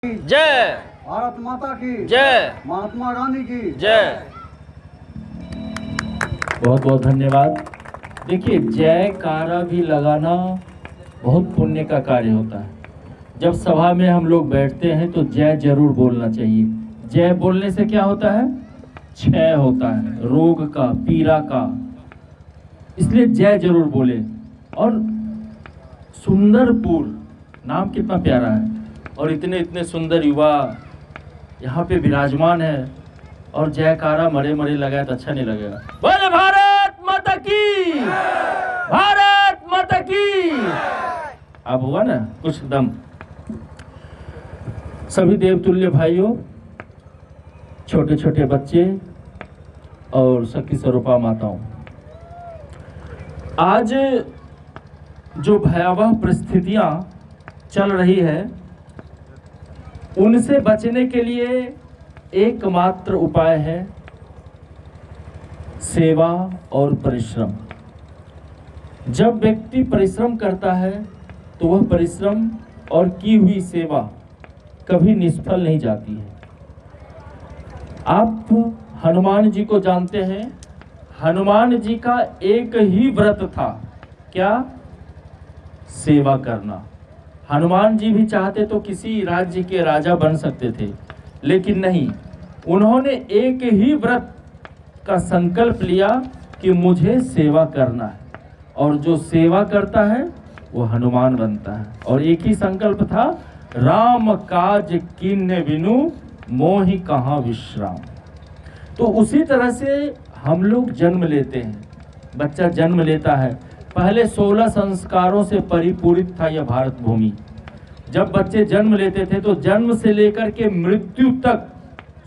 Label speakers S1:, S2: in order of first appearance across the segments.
S1: जय।
S2: भारत माता की
S1: जय।
S2: महात्मा गांधी की
S1: जय।
S3: बहुत बहुत धन्यवाद। देखिए, जयकारा भी लगाना बहुत पुण्य का कार्य होता है। जब सभा में हम लोग बैठते हैं तो जय जरूर बोलना चाहिए। जय बोलने से क्या होता है? क्षय होता है, रोग का, पीड़ा का। इसलिए जय जरूर बोले। और सुंदरपुर नाम कितना प्यारा है, और इतने इतने सुंदर युवा यहाँ पे विराजमान है, और जयकारा मरे मरे लगाए तो अच्छा नहीं लगेगा। बोले भारत माता की, भारत माता की। अब हुआ ना कुछ दम। सभी देवतुल्य भाइयों, छोटे छोटे बच्चे और शक्ति स्वरूपा माताओं, आज जो भयावह परिस्थितियां चल रही है उनसे बचने के लिए एकमात्र उपाय है सेवा और परिश्रम। जब व्यक्ति परिश्रम करता है तो वह परिश्रम और की हुई सेवा कभी निष्फल नहीं जाती है। आप हनुमान जी को जानते हैं। हनुमान जी का एक ही व्रत था, क्या? सेवा करना। हनुमान जी भी चाहते तो किसी राज्य के राजा बन सकते थे, लेकिन नहीं, उन्होंने एक ही व्रत का संकल्प लिया कि मुझे सेवा करना है, और जो सेवा करता है वो हनुमान बनता है। और एक ही संकल्प था, राम काज कीन्ह बिनु मोहि कहाँ विश्राम। तो उसी तरह से हम लोग जन्म लेते हैं। बच्चा जन्म लेता है, पहले 16 संस्कारों से परिपूरित था यह भारत भूमि। जब बच्चे जन्म लेते थे तो जन्म से लेकर के मृत्यु तक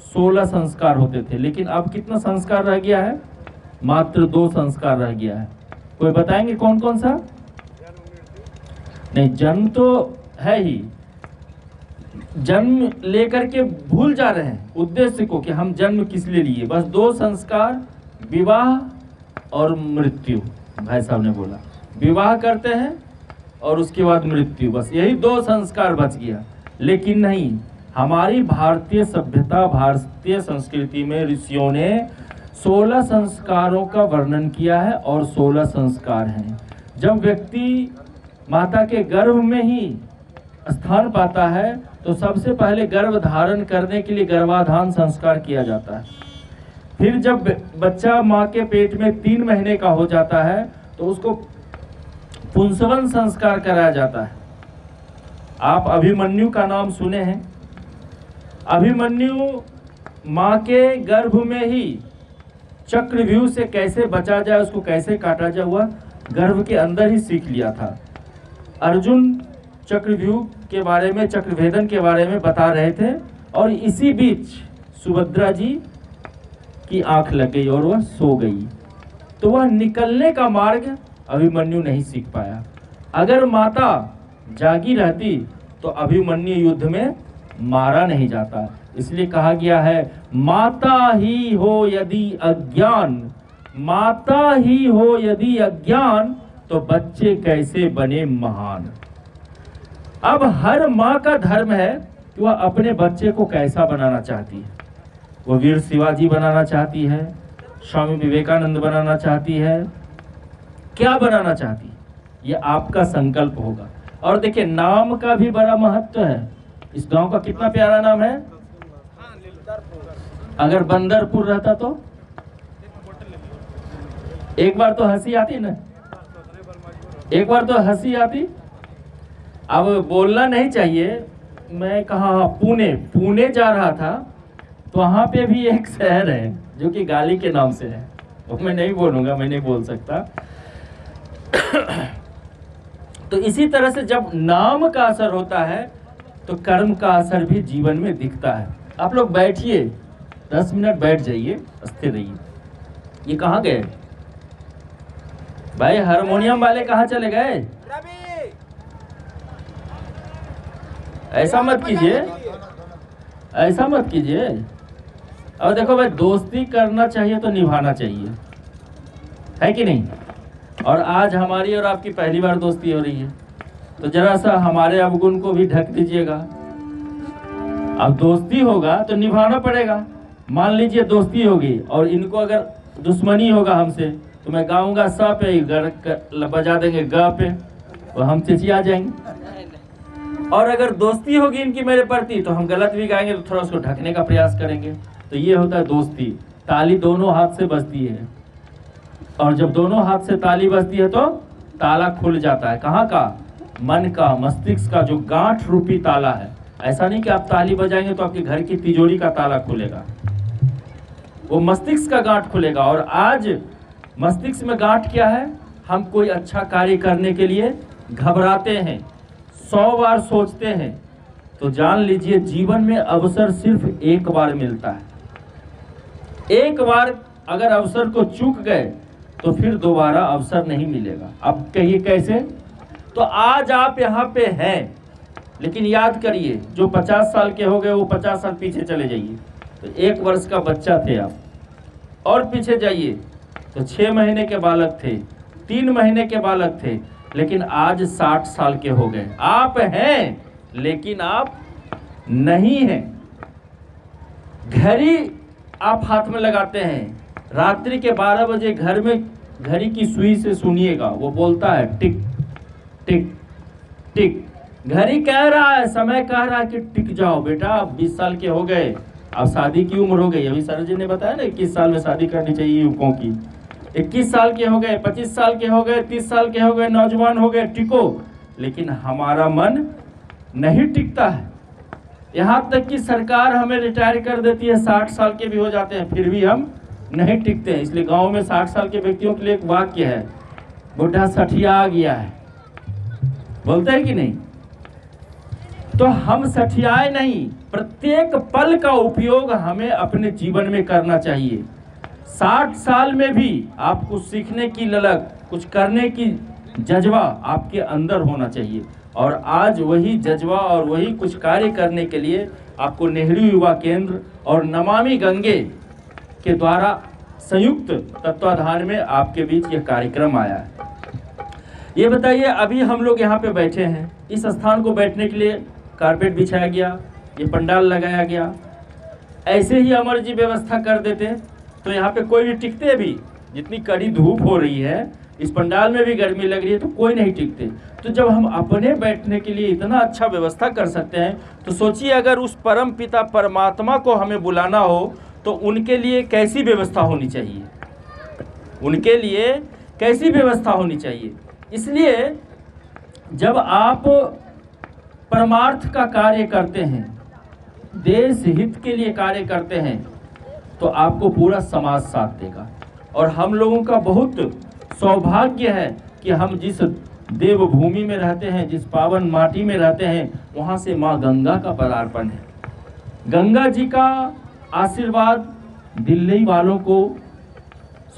S3: 16 संस्कार होते थे, लेकिन अब कितना संस्कार रह गया है? मात्र 2 संस्कार रह गया है। कोई बताएंगे कौन कौन सा? नहीं, जन्म तो है ही, जन्म लेकर के भूल जा रहे हैं उद्देश्य को कि हम जन्म किस लिए लिए। बस 2 संस्कार, विवाह और मृत्यु। भाई साहब ने बोला विवाह करते हैं और उसके बाद मृत्यु, बस यही 2 संस्कार बच गया। लेकिन नहीं, हमारी भारतीय सभ्यता, भारतीय संस्कृति में ऋषियों ने 16 संस्कारों का वर्णन किया है, और 16 संस्कार हैं। जब व्यक्ति माता के गर्भ में ही स्थान पाता है तो सबसे पहले गर्भ धारण करने के लिए गर्भाधान संस्कार किया जाता है। फिर जब बच्चा माँ के पेट में 3 महीने का हो जाता है तो उसको पुंसवन संस्कार कराया जाता है। आप अभिमन्यु का नाम सुने हैं? अभिमन्यु माँ के गर्भ में ही चक्रव्यूह से कैसे बचा जाए, उसको कैसे काटा जाए, वह गर्भ के अंदर ही सीख लिया था। अर्जुन चक्रव्यूह के बारे में, चक्रभेदन के बारे में बता रहे थे, और इसी बीच सुभद्रा जी की आंख लग गई और वह सो गई। तो वह निकलने का मार्ग अभिमन्यु नहीं सीख पाया। अगर माता जागी रहती तो अभिमन्यु युद्ध में मारा नहीं जाता। इसलिए कहा गया है, माता ही हो यदि अज्ञान, माता ही हो यदि अज्ञान, तो बच्चे कैसे बने महान। अब हर माँ का धर्म है कि वह अपने बच्चे को कैसा बनाना चाहती है। वो वीर शिवाजी बनाना चाहती है, स्वामी विवेकानंद बनाना चाहती है, क्या बनाना चाहती है, ये आपका संकल्प होगा। और देखिए, नाम का भी बड़ा महत्व है। इस गांव का कितना प्यारा नाम है। अगर बंदरपुर रहता तो एक बार तो हंसी आती ना, एक बार तो हंसी आती। अब बोलना नहीं चाहिए। मैं कहा पुणे जा रहा था, तो वहाँ पे भी एक शहर है जो कि गाली के नाम से है, वो मैं नहीं बोलूँगा, मैं नहीं बोल सकता। तो इसी तरह से जब नाम का असर होता है तो कर्म का असर भी जीवन में दिखता है। आप लोग बैठिए, 10 मिनट बैठ जाइए, स्थिर रहिए। ये कहाँ गए भाई? हारमोनियम वाले कहाँ चले गए? ऐसा मत कीजिए, ऐसा मत कीजिए। और देखो भाई, दोस्ती करना चाहिए तो निभाना चाहिए, है कि नहीं? और आज हमारी और आपकी पहली बार दोस्ती हो रही है, तो जरा सा हमारे अवगुण को भी ढक दीजिएगा। अब दोस्ती होगा तो निभाना पड़ेगा। मान लीजिए दोस्ती होगी और इनको अगर दुश्मनी होगा हमसे, तो मैं गाऊंगा स पे, बजा देंगे ग पे, और हम चिचिया जाएंगे। और अगर दोस्ती होगी इनकी मेरे प्रति, तो हम गलत भी गाएंगे तो थोड़ा उसको ढकने का प्रयास करेंगे। तो ये होता है दोस्ती। ताली दोनों हाथ से बजती है, और जब दोनों हाथ से ताली बजती है तो ताला खुल जाता है। कहाँ का? मन का, मस्तिष्क का जो गांठ रूपी ताला है। ऐसा नहीं कि आप ताली बजाएंगे तो आपके घर की तिजोरी का ताला खुलेगा, वो मस्तिष्क का गांठ खुलेगा। और आज मस्तिष्क में गांठ क्या है? हम कोई अच्छा कार्य करने के लिए घबराते हैं, 100 बार सोचते हैं। तो जान लीजिए जीवन में अवसर सिर्फ एक बार मिलता है। एक बार अगर अवसर को चूक गए तो फिर दोबारा अवसर नहीं मिलेगा। अब कहिए कैसे? तो आज आप यहाँ पे हैं, लेकिन याद करिए जो 50 साल के हो गए वो 50 साल पीछे चले जाइए तो 1 वर्ष का बच्चा थे आप, और पीछे जाइए तो 6 महीने के बालक थे, 3 महीने के बालक थे, लेकिन आज 60 साल के हो गए। आप हैं लेकिन आप नहीं हैं। घड़ी आप हाथ में लगाते हैं, रात्रि के 12 बजे घर में घड़ी की सुई से सुनिएगा, वो बोलता है टिक टिक टिक। घड़ी कह रहा है, समय कह रहा है कि टिक जाओ बेटा, अब 20 साल के हो गए, अब शादी की उम्र हो गई। अभी सर जी ने बताया ना 21 साल में शादी करनी चाहिए युवकों की। 21 साल के हो गए, 25 साल के हो गए, 30 साल के हो गए, नौजवान हो गए, टिको। लेकिन हमारा मन नहीं टिकता है। यहाँ तक कि सरकार हमें रिटायर कर देती है, 60 साल के भी हो जाते हैं, फिर भी हम नहीं टिकते हैं। इसलिए गांव में 60 साल के व्यक्तियों के लिए एक वाक्य है, बुढ़ा सठिया गया है, बोलते हैं कि नहीं? तो हम सठियाए नहीं, प्रत्येक पल का उपयोग हमें अपने जीवन में करना चाहिए। 60 साल में भी आप कुछ सीखने की ललक, कुछ करने की जज्बा आपके अंदर होना चाहिए। और आज वही जज्बा और वही कुछ कार्य करने के लिए आपको नेहरू युवा केंद्र और नमामि गंगे के द्वारा संयुक्त तत्वाधान में आपके बीच यह कार्यक्रम आया है। ये बताइए, अभी हम लोग यहाँ पे बैठे हैं, इस स्थान को बैठने के लिए कारपेट बिछाया गया, ये पंडाल लगाया गया। ऐसे ही अमर जी व्यवस्था कर देते तो यहाँ पे कोई भी टिकते भी। जितनी कड़ी धूप हो रही है, इस पंडाल में भी गर्मी लग रही है, तो कोई नहीं टिकते। तो जब हम अपने बैठने के लिए इतना अच्छा व्यवस्था कर सकते हैं, तो सोचिए अगर उस परम पिता परमात्मा को हमें बुलाना हो तो उनके लिए कैसी व्यवस्था होनी चाहिए, उनके लिए कैसी व्यवस्था होनी चाहिए। इसलिए जब आप परमार्थ का कार्य करते हैं, देश हित के लिए कार्य करते हैं, तो आपको पूरा समाज साथ देगा। और हम लोगों का बहुत सौभाग्य है कि हम जिस देवभूमि में रहते हैं, जिस पावन माटी में रहते हैं, वहाँ से माँ गंगा का पदार्पण है। गंगा जी का आशीर्वाद दिल्ली वालों को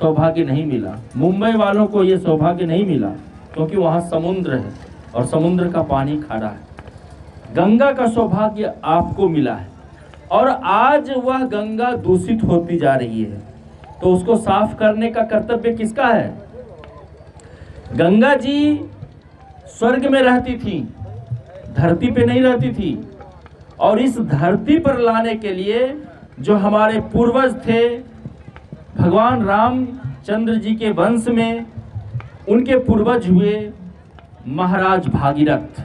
S3: सौभाग्य नहीं मिला, मुंबई वालों को ये सौभाग्य नहीं मिला, क्योंकि वहाँ समुद्र है और समुद्र का पानी खारा है। गंगा का सौभाग्य आपको मिला है, और आज वह गंगा दूषित होती जा रही है, तो उसको साफ करने का कर्तव्य किसका है? गंगा जी स्वर्ग में रहती थी, धरती पे नहीं रहती थी। और इस धरती पर लाने के लिए जो हमारे पूर्वज थे, भगवान रामचंद्र जी के वंश में उनके पूर्वज हुए महाराज भागीरथ,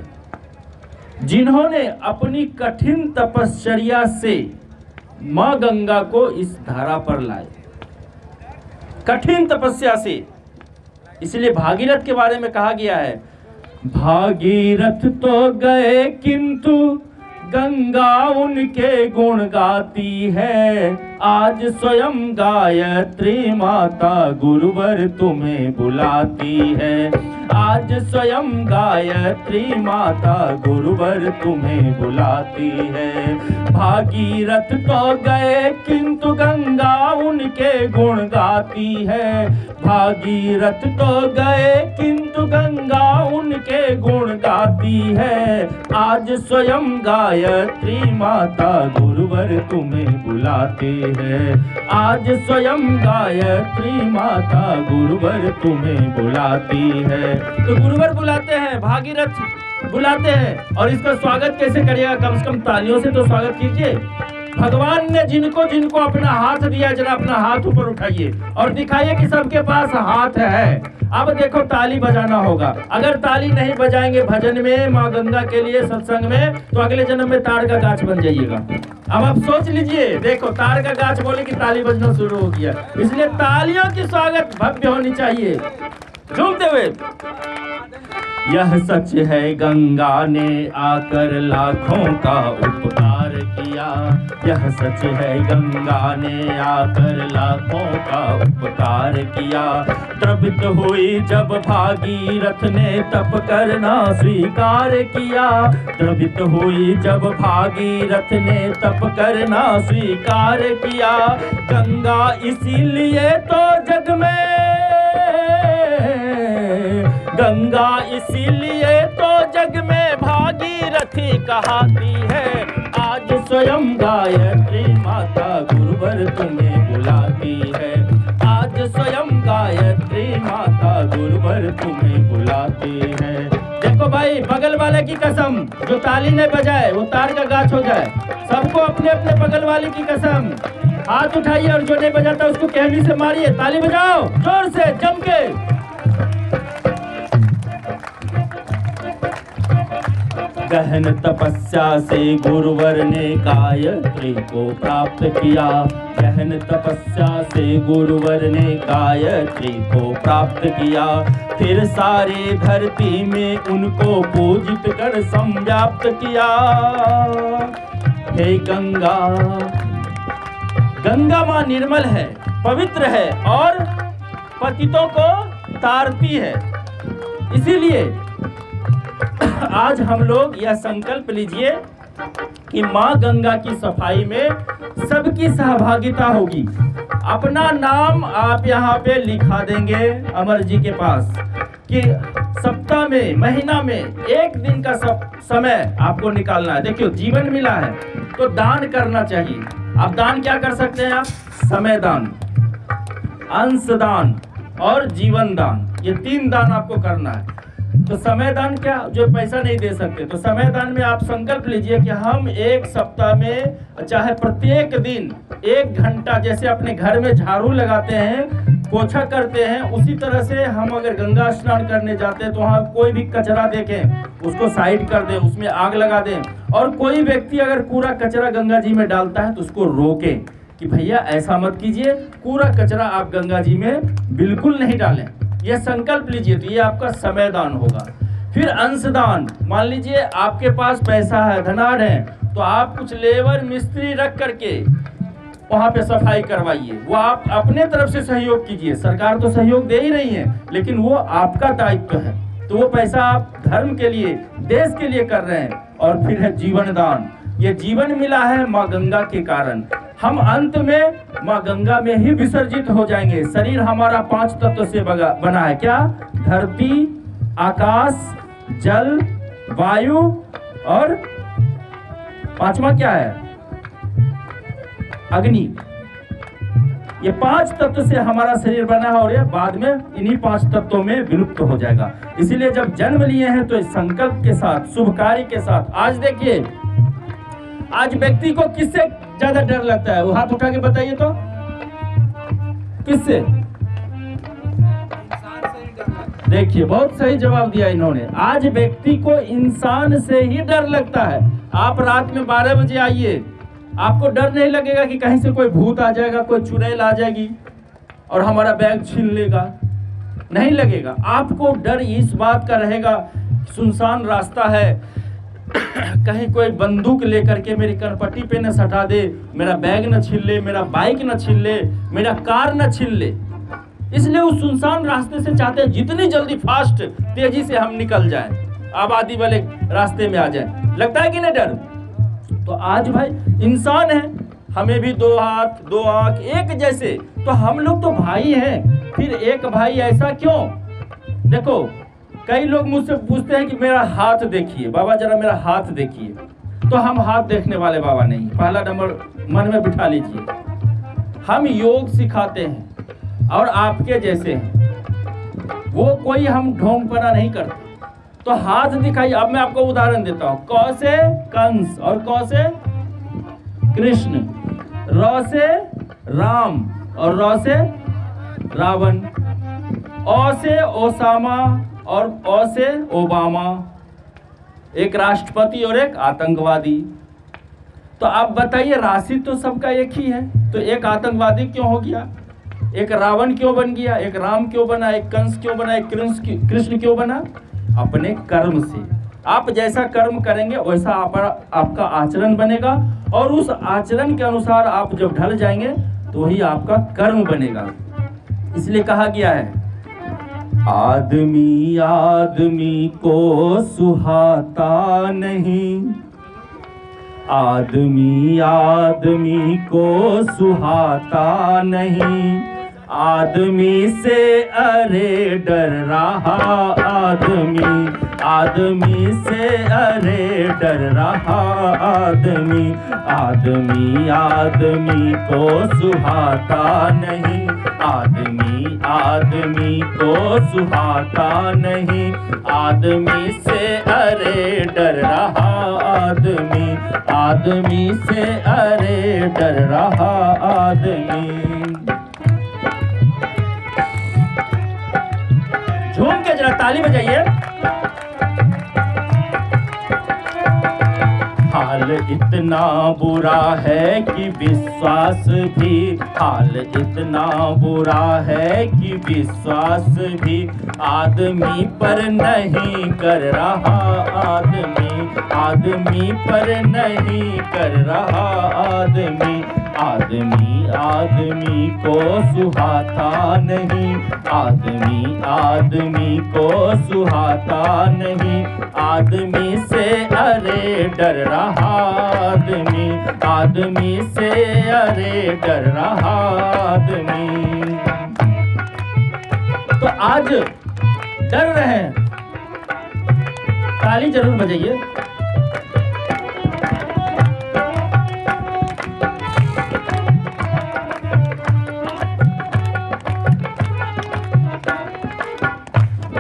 S3: जिन्होंने अपनी कठिन तपश्चर्या से मां गंगा को इस धारा पर लाए, कठिन तपस्या से। इसलिए भागीरथ के बारे में कहा गया है, भागीरथ तो गए किंतु गंगा उनके गुण गाती है, आज स्वयं गायत्री माता गुरुवर तुम्हें बुलाती है, आज स्वयं गायत्री माता गुरुवर तुम्हें बुलाती है। भागीरथ तो गए किंतु गंगा उनके गुण गाती है, भागीरथ तो गए किंतु गंगा उनके गुण गाती है, आज स्वयं गायत्री माता गुरुवर तुम्हें बुलाती है, आज स्वयं गायत्री माता गुरुवर तुम्हें बुलाती है। तो गुरुवर बुलाते हैं, भागीरथ बुलाते हैं और इसका स्वागत कैसे करिएगा? कम से कम तालियों से तो स्वागत कीजिए। भगवान ने जिनको जिनको अपना हाथ दिया, जरा अपना हाथ ऊपर उठाइए और दिखाइए कि सबके पास हाथ है। अब देखो ताली बजाना होगा। अगर ताली नहीं बजाएंगे भजन में, माँ गंगा के लिए सत्संग में, तो अगले जन्म में ताड़ का गाछ बन जाइएगा। अब आप सोच लीजिए, देखो ताड़ का गाछ बोले कि ताली बजना शुरू हो गया। इसलिए तालियों की स्वागत भव्य होनी चाहिए, झूमते हुए। यह सच है गंगा ने आकर लाखों का उपकार किया। यह सच है गंगा ने आकर लाखों का उपकार किया। द्रवित हुई जब भागीरथ ने तप करना स्वीकार किया। द्रवित हुई जब भागीरथ ने तप करना स्वीकार किया। गंगा इसीलिए तो जग में, गंगा इसीलिए तो जग में भागीरथी कहती है। आज स्वयं गायत्री माता गुरुवर तुम्हें बुलाती है। आज स्वयं गायत्री माता गुरुवर तुम्हें बुलाती है। देखो भाई, बगल वाले की कसम, जो ताली नहीं बजाए वो तार का गाछ हो जाए। सबको अपने अपने बगल वाले की कसम, हाथ उठाइए और जो नहीं बजाता उसको कहनी से मारिए। ताली बजाओ जोर से, जम के। गहन तपस्या से गुरुवर ने गायत्री को प्राप्त किया। गहन तपस्या से गुरुवर ने गायत्री को प्राप्त किया। फिर सारे धरती में उनको पूजित कर संव्याप्त किया। हे गंगा, गंगा माँ निर्मल है, पवित्र है और पतितों को तारती है। इसीलिए आज हम लोग यह संकल्प लीजिए कि माँ गंगा की सफाई में सबकी सहभागिता होगी। अपना नाम आप यहाँ पे लिखा देंगे अमर जी के पास कि सप्ताह में, महीना में एक दिन का समय आपको निकालना है। देखियो, जीवन मिला है तो दान करना चाहिए। आप दान क्या कर सकते हैं? आप समय दान, अंश दान और जीवन दान, ये 3 दान आपको करना है। तो समय दान क्या, जो पैसा नहीं दे सकते, तो समय दान में आप संकल्प लीजिए कि हम एक सप्ताह में, चाहे प्रत्येक दिन 1 घंटा, जैसे अपने घर में झाड़ू लगाते हैं, पोछा करते हैं, उसी तरह से हम अगर गंगा स्नान करने जाते हैं तो वहाँ कोई भी कचरा देखें उसको साइड कर दें, उसमें आग लगा दें। और कोई व्यक्ति अगर कूड़ा कचरा गंगा जी में डालता है तो उसको रोकें कि भैया ऐसा मत कीजिए, कूड़ा कचरा आप गंगा जी में बिल्कुल नहीं डालें। यह संकल्प लीजिए, तो ये आपका समय दान होगा। फिर अंश दान, मान लीजिए आपके पास पैसा है, धनाढ़ है, तो आप कुछ लेबर मिस्त्री रख करके वहाँ पे सफाई करवाइए। वो आप अपने तरफ से सहयोग कीजिए। सरकार तो सहयोग दे ही रही है, लेकिन वो आपका दायित्व है, तो वो पैसा आप धर्म के लिए, देश के लिए कर रहे हैं। और फिर है जीवन दान। ये जीवन मिला है माँ गंगा के कारण। हम अंत में माँ गंगा में ही विसर्जित हो जाएंगे। शरीर हमारा 5 तत्व से बना है। क्या? धरती, आकाश, जल, वायु और 5वां क्या है? अग्नि। ये 5 तत्व से हमारा शरीर बना है और ये बाद में इन्हीं 5 तत्वों में विलुप्त हो जाएगा। इसीलिए जब जन्म लिए हैं तो इस संकल्प के साथ, शुभ कार्य के साथ। आज देखिए, आज व्यक्ति को किससे ज्यादा डर लगता है? वो हाथ उठा के बताइए तो, किससे? देखिए, बहुत सही जवाब दिया इन्होंने। आज व्यक्ति को इंसान से ही डर लगता है। आप रात में 12 बजे आइए, आपको डर नहीं लगेगा कि कहीं से कोई भूत आ जाएगा, कोई चुड़ैल आ जाएगी और हमारा बैग छीन लेगा, नहीं लगेगा। आपको डर इस बात का रहेगा, सुनसान रास्ता है, कहीं कोई बंदूक लेकर के मेरी कनपट्टी पे न सटा दे, मेरा बैग न छीन ले, मेरा बाइक न छीन ले, मेरा कार न छीन ले। इसलिए उस सुनसान रास्ते से चाहते हैं जितनी जल्दी फास्ट, तेजी से हम निकल जाएं, आबादी वाले रास्ते में आ जाएं। लगता है कि नहीं डर? तो आज भाई इंसान है, हमें भी 2 हाथ 2 आंख एक जैसे, तो हम लोग तो भाई हैं। फिर एक भाई ऐसा क्यों? देखो, कई लोग मुझसे पूछते हैं कि मेरा हाथ देखिए बाबा, जरा मेरा हाथ देखिए। तो हम हाथ देखने वाले बाबा नहीं। पहला नंबर मन में बिठा लीजिए, हम योग सिखाते हैं और आपके जैसे हैं। वो कोई हम ढोंगपना नहीं करते। तो हाथ दिखाइए। अब मैं आपको उदाहरण देता हूं। क से कंस और क से कृष्ण, र से राम और र से रावण, ओ से ओसामा और ओ से ओबामा, एक राष्ट्रपति और एक आतंकवादी। तो आप बताइए, राशि तो सबका एक ही है, तो एक आतंकवादी क्यों हो गया, एक रावण क्यों बन गया, एक राम क्यों बना, एक कंस क्यों बना, एक कृष्ण क्यों बना? अपने कर्म से। आप जैसा कर्म करेंगे वैसा आपका आचरण बनेगा, और उस आचरण के अनुसार आप जब ढल जाएंगे तो ही आपका कर्म बनेगा। इसलिए कहा गया है, आदमी आदमी को सुहाता नहीं, आदमी आदमी को सुहाता नहीं, आदमी से अरे डर रहा आदमी, आदमी से अरे डर रहा आदमी, आदमी आदमी को सुहाता नहीं, आदमी आदमी को सुहाता नहीं, आदमी से अरे डर रहा आदमी, आदमी से अरे डर रहा आदमी। झूम के जरा ताली बजाइए। हाल इतना बुरा है कि विश्वास भी, हाल इतना बुरा है कि विश्वास भी आदमी पर नहीं कर रहा, आदमी आदमी पर नहीं कर रहा आदमी, आदमी आदमी को सुहाता नहीं, आदमी आदमी को सुहाता नहीं, आदमी से अरे डर रहा आदमी, आदमी से अरे डर रहा आदमी। तो आज डर रहे हैं, ताली जरूर बजाइए।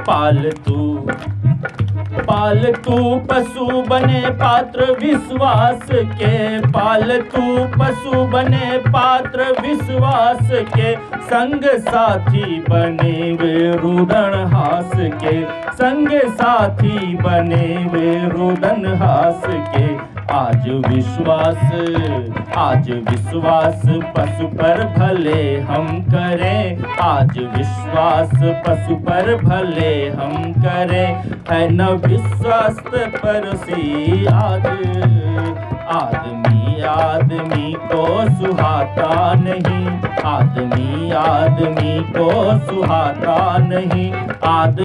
S3: पालतू पालतू पशु बने पात्र विश्वास के, पालतू पशु बने पात्र विश्वास के, संग साथी बने वे रुदन हास के, संग साथी बने वे रुदन हास के। आज विश्वास पशु पर भले हम करें, आज विश्वास पशु पर भले हम करें, है न विश्वास पर सी आदमी आदमी को सुहाता नहीं, आदमी आदमी को सुहाता नहीं, आदमी